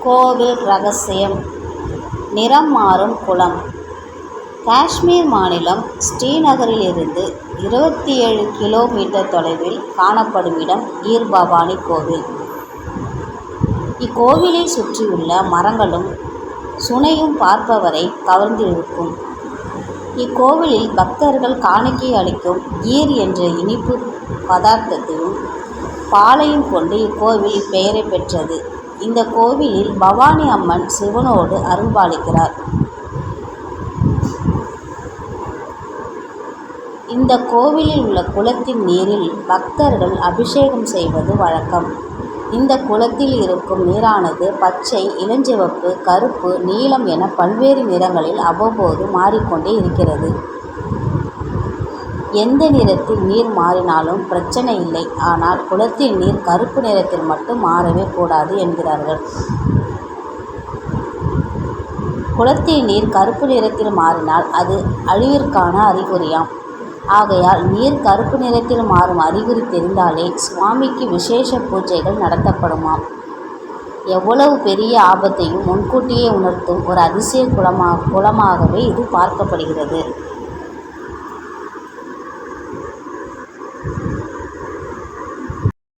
கோவில் ரகசியம். நிறம் மாறும் குளம். காஷ்மீர் மாநிலம் ஸ்ரீநகரிலிருந்து 27 கிலோமீட்டர் தொலைவில் காணப்படும் இடம் கீர் பவானி கோவில். இக்கோவிலை சுற்றியுள்ள மரங்களும் சுனையும் பார்ப்பவரை கவர்ந்திழுக்கும். இக்கோவிலில் பக்தர்கள் காணிக்கை அளிக்கும் கீர் என்ற இனிப்பு பதார்த்தத்தையும் பாலையும் கொண்டு இக்கோவில் இப்பெயரை பெற்றது. இந்த கோவிலில் பவானி அம்மன் சிவனோடு அருள்பாலிக்கிறார். இந்த கோவிலில் உள்ள குளத்தின் நீரில் பக்தர்கள் அபிஷேகம் செய்வது வழக்கம். இந்த குளத்தில் இருக்கும் நீரானது பச்சை, இளஞ்சிவப்பு, கருப்பு, நீலம் என பல்வேறு நிறங்களில் அவ்வப்போது மாறிக்கொண்டே இருக்கிறது. எந்த நிறத்தில் நீர் மாறினாலும் பிரச்சனை இல்லை. ஆனால் குளத்தின் நீர் கருப்பு நிறத்தில் மட்டும் மாறவே கூடாது என்கிறார்கள். குளத்தின் நீர் கருப்பு நிறத்தில் மாறினால் அது அழிவிற்கான அறிகுறியாம். ஆகையால் நீர் கருப்பு நிறத்தில் மாறும் அறிகுறி தெரிந்தாலே சுவாமிக்கு விசேஷ பூஜைகள் நடத்தப்படுமாம். எவ்வளவு பெரிய ஆபத்தையும் முன்கூட்டியே உணர்த்தும் ஒரு அதிசய குளமாகவே இது பார்க்கப்படுகிறது.